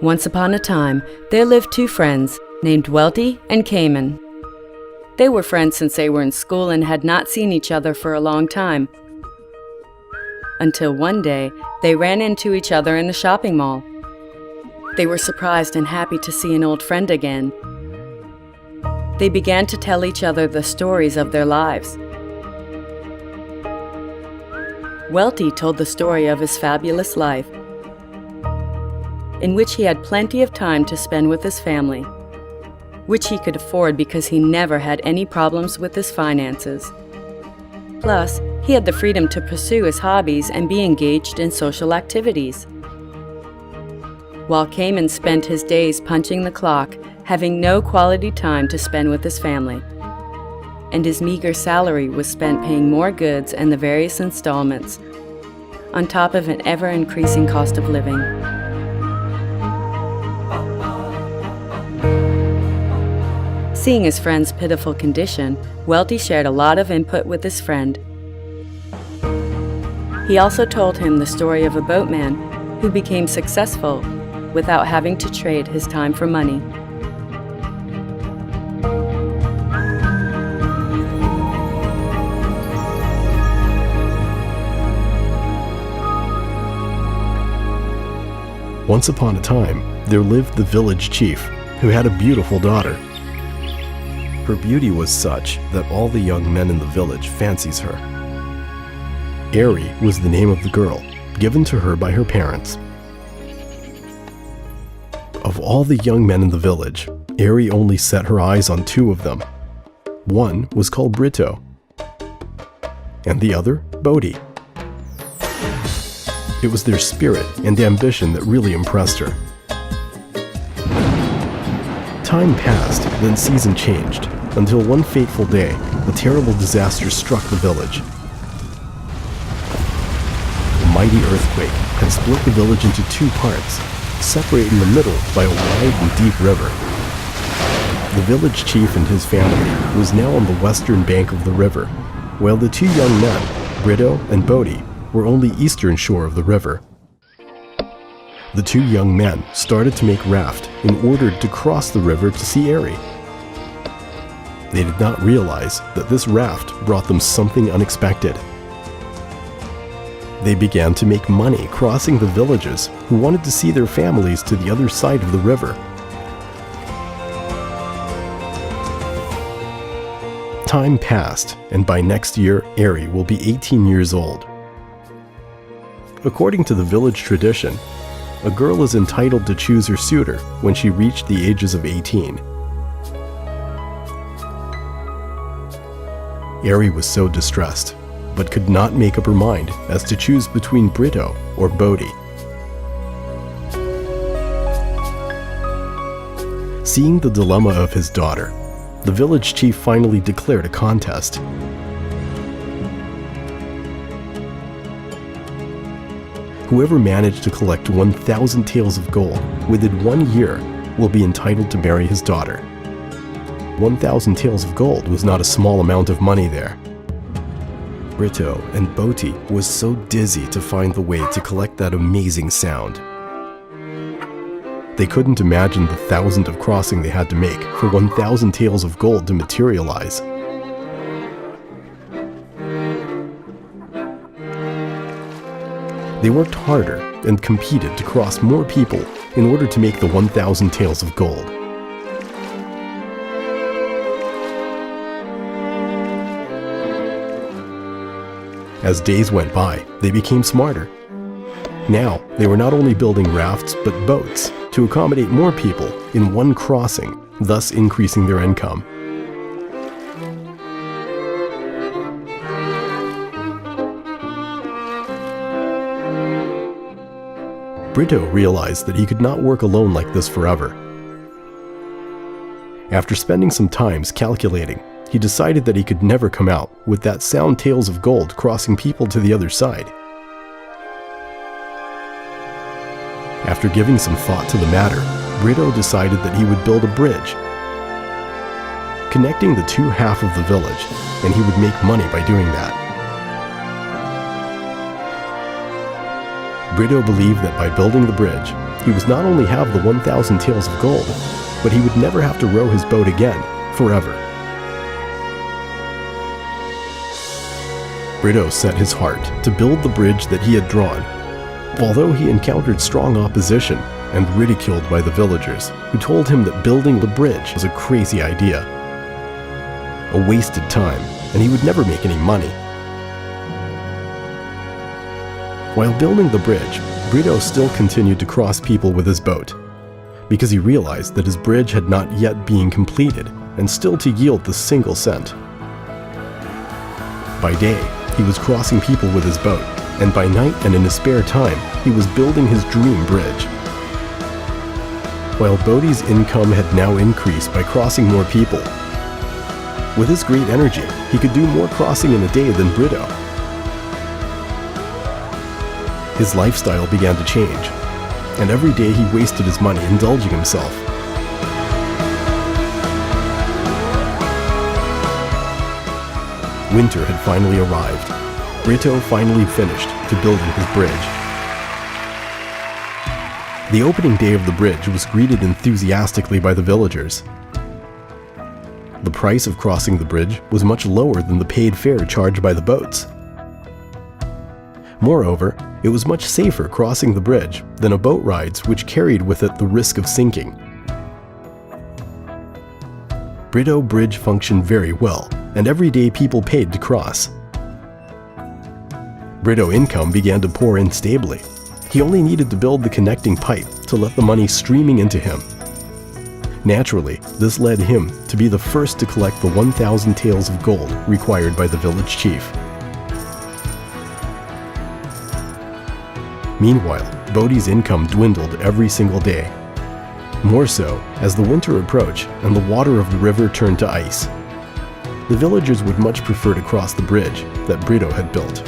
Once upon a time, there lived two friends named Welty and Kamen. They were friends since they were in school and had not seen each other for a long time. Until one day, they ran into each other in a shopping mall. They were surprised and happy to see an old friend again. They began to tell each other the stories of their lives. Welty told the story of his fabulous life, in which he had plenty of time to spend with his family, which he could afford because he never had any problems with his finances. Plus, he had the freedom to pursue his hobbies and be engaged in social activities. While Kamen spent his days punching the clock, having no quality time to spend with his family, and his meager salary was spent paying more goods and the various installments, on top of an ever-increasing cost of living. Seeing his friend's pitiful condition, Welty shared a lot of input with his friend. He also told him the story of a boatman who became successful without having to trade his time for money. Once upon a time, there lived the village chief, who had a beautiful daughter. Her beauty was such that all the young men in the village fancies her. Eri was the name of the girl, given to her by her parents. Of all the young men in the village, Eri only set her eyes on two of them. One was called Brito, and the other, Bodhi. It was their spirit and ambition that really impressed her. Time passed, then season changed, until one fateful day, a terrible disaster struck the village. A mighty earthquake had split the village into two parts, separated in the middle by a wide and deep river. The village chief and his family was now on the western bank of the river, while the two young men, Brito and Bodhi, were on the eastern shore of the river. The two young men started to make raft in order to cross the river to see Eri. They did not realize that this raft brought them something unexpected. They began to make money crossing the villages who wanted to see their families to the other side of the river. Time passed, and by next year, Eri will be 18 years old. According to the village tradition, a girl is entitled to choose her suitor when she reached the ages of 18. Eri was so distressed, but could not make up her mind as to choose between Brito or Bodhi. Seeing the dilemma of his daughter, the village chief finally declared a contest. Whoever managed to collect 1,000 taels of gold within 1 year will be entitled to marry his daughter. 1,000 taels of gold was not a small amount of money there. Brito and Bodhi was so dizzy to find the way to collect that amazing sound. They couldn't imagine the thousands of crossing they had to make for 1,000 taels of gold to materialize. They worked harder and competed to cross more people in order to make the 1,000 taels of gold. As days went by, they became smarter. Now, they were not only building rafts but boats to accommodate more people in one crossing, thus increasing their income. Brito realized that he could not work alone like this forever. After spending some time calculating, he decided that he could never come out with that sound taels of gold crossing people to the other side. After giving some thought to the matter, Brito decided that he would build a bridge, connecting the two halves of the village, and he would make money by doing that. Brito believed that by building the bridge, he was not only have the 1,000 taels of gold, but he would never have to row his boat again, forever. Brito set his heart to build the bridge that he had drawn, although he encountered strong opposition and ridiculed by the villagers, who told him that building the bridge was a crazy idea, a wasted time, and he would never make any money. While building the bridge, Brito still continued to cross people with his boat, because he realized that his bridge had not yet been completed and still to yield the single cent. By day, he was crossing people with his boat, and by night and in his spare time, he was building his dream bridge. While Bodhi's income had now increased by crossing more people, with his great energy, he could do more crossing in a day than Brito. His lifestyle began to change, and every day he wasted his money indulging himself. Winter had finally arrived. Brito finally finished to building his bridge. The opening day of the bridge was greeted enthusiastically by the villagers. The price of crossing the bridge was much lower than the paid fare charged by the boats. Moreover, it was much safer crossing the bridge than a boat rides which carried with it the risk of sinking. Brito Bridge functioned very well, and every day people paid to cross. Brito income began to pour in stably. He only needed to build the connecting pipe to let the money streaming into him. Naturally, this led him to be the first to collect the 1,000 taels of gold required by the village chief. Meanwhile, Bodhi's income dwindled every single day. More so as the winter approached and the water of the river turned to ice. The villagers would much prefer to cross the bridge that Brito had built.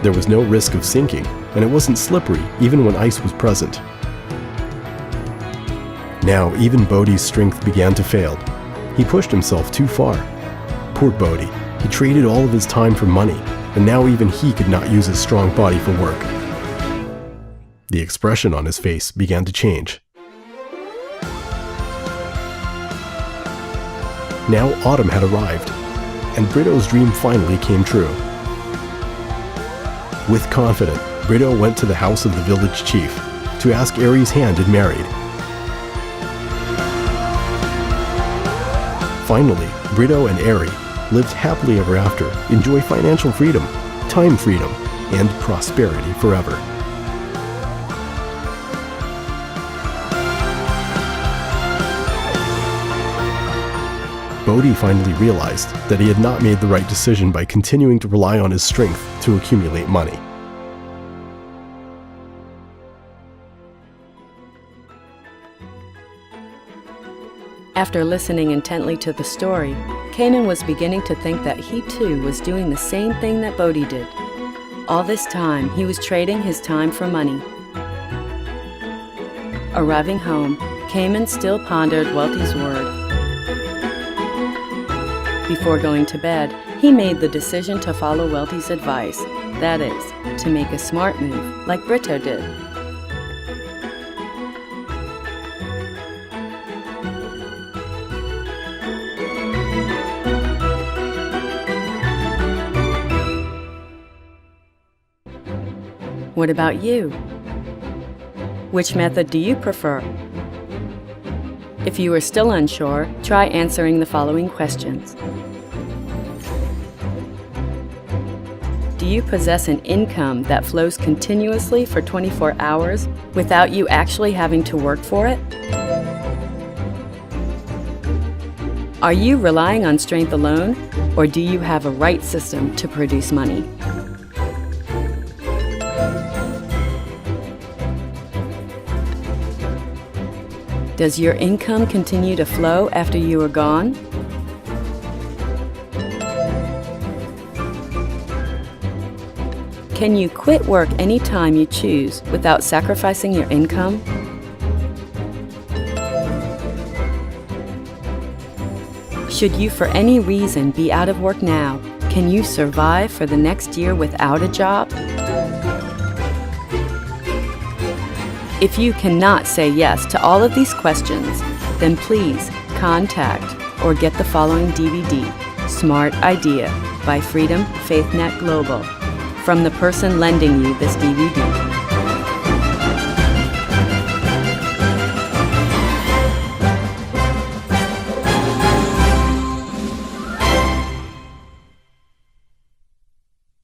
There was no risk of sinking, and it wasn't slippery even when ice was present. Now even Bodhi's strength began to fail. He pushed himself too far. Poor Bodhi, he traded all of his time for money, and now even he could not use his strong body for work. The expression on his face began to change. Now autumn had arrived, and Brito's dream finally came true. With confidence, Brito went to the house of the village chief to ask Ari's hand in marriage. Finally, Brito and Ari lived happily ever after, enjoy financial freedom, time freedom, and prosperity forever. Bodhi finally realized that he had not made the right decision by continuing to rely on his strength to accumulate money. After listening intently to the story, Kamen was beginning to think that he too was doing the same thing that Bodhi did. All this time, he was trading his time for money. Arriving home, Kamen still pondered Welty's word. Before going to bed, he made the decision to follow Welty's advice, that is, to make a smart move like Brito did. What about you? Which method do you prefer? If you are still unsure, try answering the following questions. Do you possess an income that flows continuously for 24 hours without you actually having to work for it? Are you relying on strength alone, or do you have a right system to produce money? Does your income continue to flow after you are gone? Can you quit work anytime you choose without sacrificing your income? Should you for any reason be out of work now, can you survive for the next year without a job? If you cannot say yes to all of these questions, then please contact or get the following DVD, Smart Idea by Freedom Faith Net Global, from the person lending you this DVD.